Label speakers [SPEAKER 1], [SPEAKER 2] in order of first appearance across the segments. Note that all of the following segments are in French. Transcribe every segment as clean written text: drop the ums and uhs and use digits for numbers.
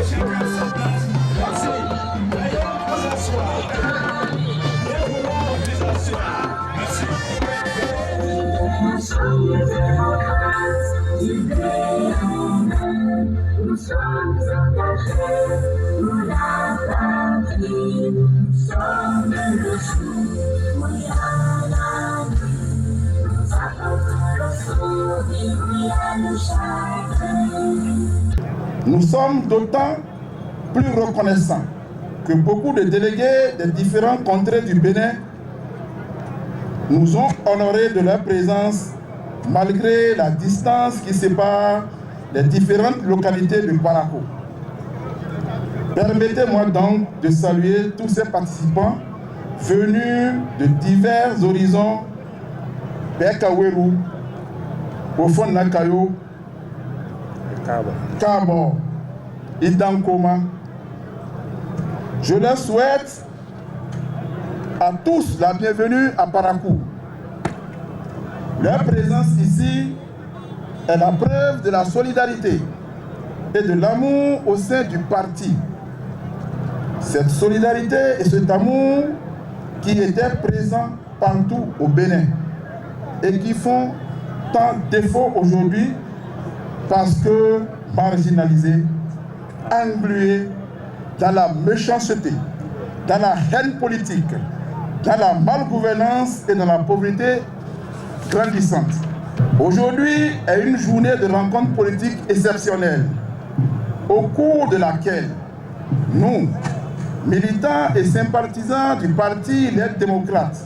[SPEAKER 1] Nous sommes engagés pour la patrie, nous sommes le jour et la nuit, nous apportons le sourire et le chagrin.
[SPEAKER 2] Nous sommes d'autant plus reconnaissants que beaucoup de délégués des différents contrées du Bénin nous ont honorés de leur présence malgré la distance qui sépare les différentes localités du Parakou. Permettez-moi donc de saluer tous ces participants venus de divers horizons, Bekaweru, Ofon-Nakayo, Kabo, Idankoma. Je leur souhaite à tous la bienvenue à Parakou. Leur présence ici est la preuve de la solidarité et de l'amour au sein du parti. Cette solidarité et cet amour qui étaient présents partout au Bénin et qui font tant défaut aujourd'hui parce que marginalisés, englués dans la méchanceté, dans la haine politique, dans la malgouvernance et dans la pauvreté grandissante. Aujourd'hui est une journée de rencontre politique exceptionnelle, au cours de laquelle nous, militants et sympathisants du parti Les Démocrates,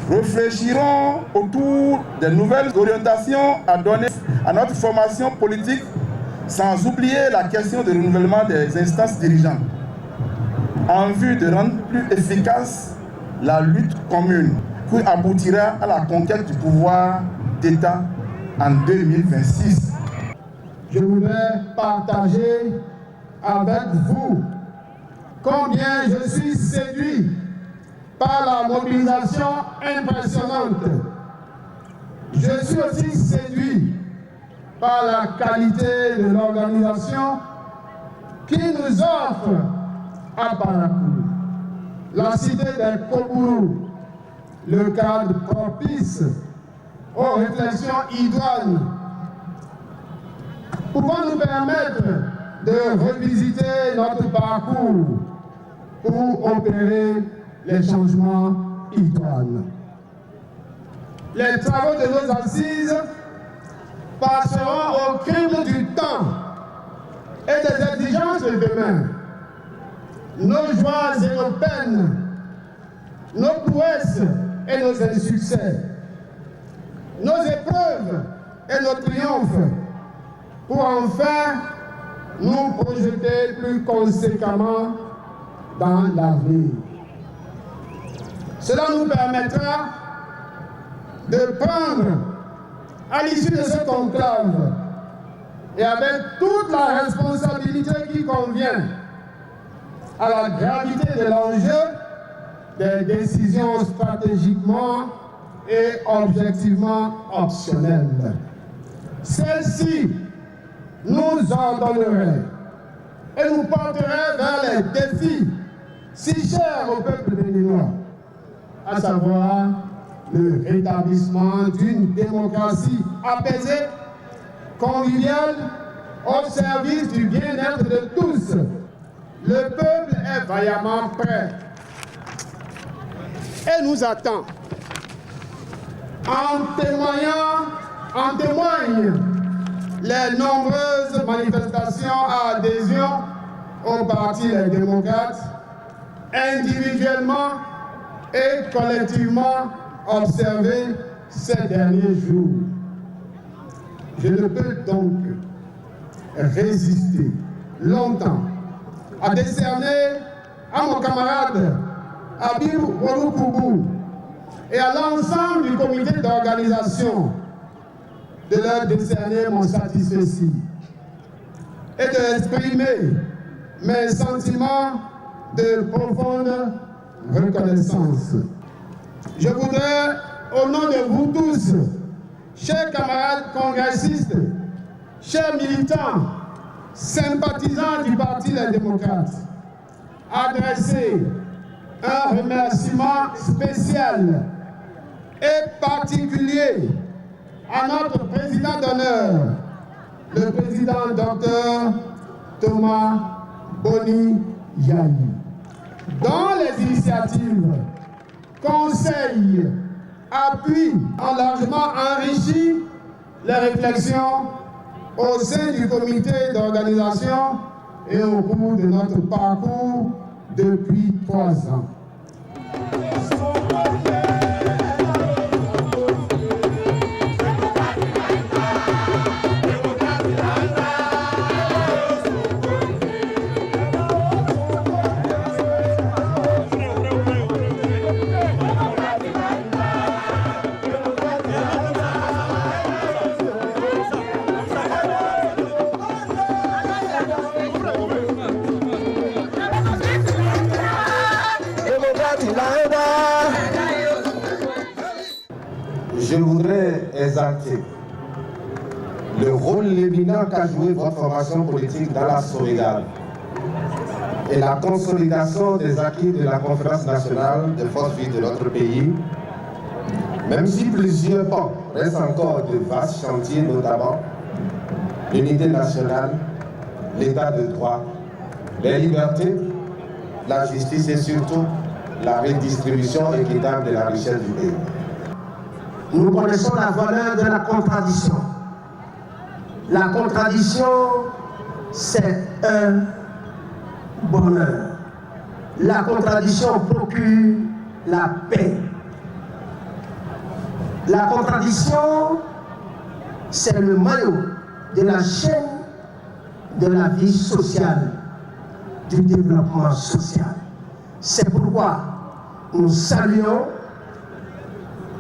[SPEAKER 2] réfléchirons autour des nouvelles orientations à donner à notre formation politique, sans oublier la question du renouvellement des instances dirigeantes, en vue de rendre plus efficace la lutte commune qui aboutira à la conquête du pouvoir d'État en 2026.
[SPEAKER 3] Je voudrais partager avec vous combien je suis séduit par la mobilisation impressionnante. Je suis aussi séduit par la qualité de l'organisation qui nous offre à Parakou, la cité des Kobourou, le cadre propice aux réflexions idoines, pouvant nous permettre de revisiter notre parcours pour opérer les changements idoines. Les travaux de nos assises passeront au crible du temps et des exigences de demain. Nos joies et nos peines, nos prouesses et nos insuccès, nos épreuves et nos triomphes, pour enfin nous projeter plus conséquemment dans l'avenir. Cela nous permettra de prendre, à l'issue de ce conclave, et avec toute la responsabilité qui convient à la gravité de l'enjeu, des décisions stratégiquement et objectivement optionnelles. Celles-ci nous ordonneraient et nous porteraient vers les défis si chers au peuple béninois, à savoir le rétablissement d'une démocratie apaisée, conviviale, au service du bien-être de tous. Le peuple est vaillamment prêt et nous attend. En témoignent les nombreuses manifestations à adhésion au Parti Les Démocrates, individuellement et collectivement observées ces derniers jours. Je ne peux donc résister longtemps à décerner à mon camarade Habib Ouroukoubou et à l'ensemble du comité d'organisation de leur décerner mon satisfecit et d'exprimer mes sentiments de profonde reconnaissance. Je voudrais, au nom de vous tous, chers camarades congressistes, chers militants sympathisants du Parti Les Démocrates, adresser un remerciement spécial et particulier à notre président d'honneur, le président Dr Thomas Boni Yayi, dont les initiatives, conseils, appuis ont largement enrichi les réflexions au sein du comité d'organisation et au cours de notre parcours depuis 3 ans.
[SPEAKER 4] Je voudrais exalter le rôle éminent qu'a joué votre formation politique dans la sauvegarde et la consolidation des acquis de la conférence nationale des forces vives de notre pays, même si plusieurs pans restent encore de vastes chantiers, notamment l'unité nationale, l'état de droit, les libertés, la justice et surtout la redistribution équitable de la richesse du pays.
[SPEAKER 5] Nous connaissons la valeur de la contradiction. La contradiction, c'est un bonheur. La contradiction procure la paix. La contradiction, c'est le maillot de la chaîne de la vie sociale, du développement social. C'est pourquoi nous saluons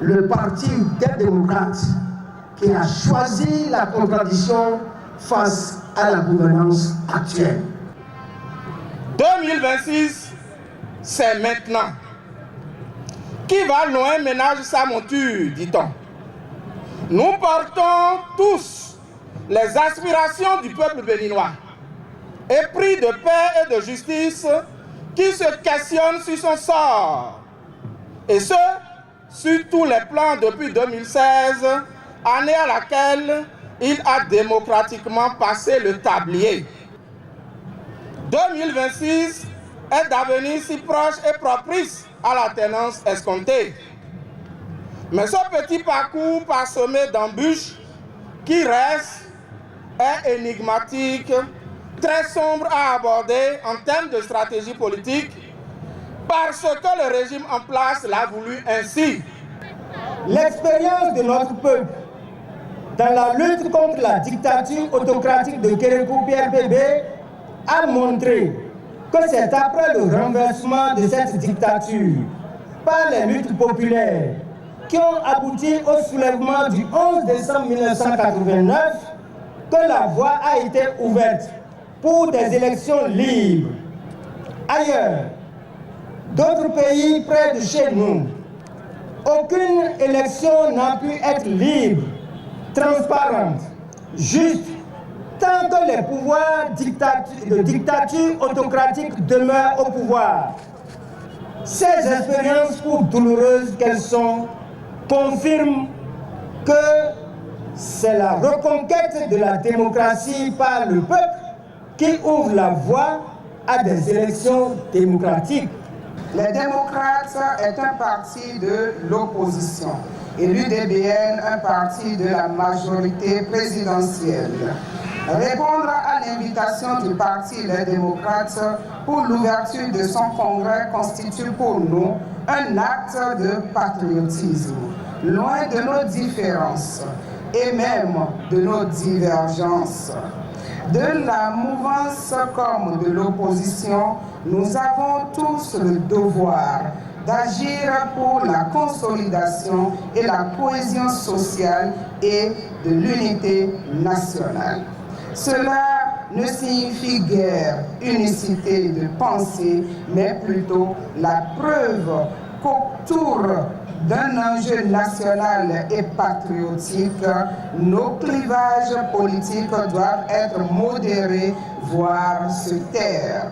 [SPEAKER 5] le Parti des démocrates qui a choisi la contradiction face à la gouvernance actuelle.
[SPEAKER 6] 2026, c'est maintenant. Qui va loin ménage sa monture, dit-on. Nous portons tous les aspirations du peuple béninois, épris de paix et de justice, qui se questionne sur son sort, et ce, sur tous les plans depuis 2016, année à laquelle il a démocratiquement passé le tablier. 2026 est d'avenir si proche et propice à la tenance escomptée. Mais ce petit parcours parsemé d'embûches qui reste est énigmatique, très sombre à aborder en termes de stratégie politique, parce que le régime en place l'a voulu ainsi.
[SPEAKER 5] L'expérience de notre peuple dans la lutte contre la dictature autocratique de Kérékou Pierre Bébé a montré que c'est après le renversement de cette dictature par les luttes populaires qui ont abouti au soulèvement du 11 décembre 1989 que la voie a été ouverte pour des élections libres. Ailleurs, d'autres pays près de chez nous, aucune élection n'a pu être libre, transparente, juste, tant que les pouvoirs de dictature autocratique demeurent au pouvoir. Ces expériences, pour douloureuses qu'elles sont, confirment que c'est la reconquête de la démocratie par le peuple qui ouvre la voie à des élections démocratiques.
[SPEAKER 7] Les démocrates est un parti de l'opposition et l'UDBN un parti de la majorité présidentielle. Répondre à l'invitation du Parti Les Démocrates pour l'ouverture de son congrès constitue pour nous un acte de patriotisme, loin de nos différences et même de nos divergences. De la mouvance comme de l'opposition, nous avons tous le devoir d'agir pour la consolidation et la cohésion sociale et de l'unité nationale. Cela ne signifie guère unicité de pensée, mais plutôt la preuve qu'autour d'un enjeu national et patriotique, nos clivages politiques doivent être modérés, voire se taire.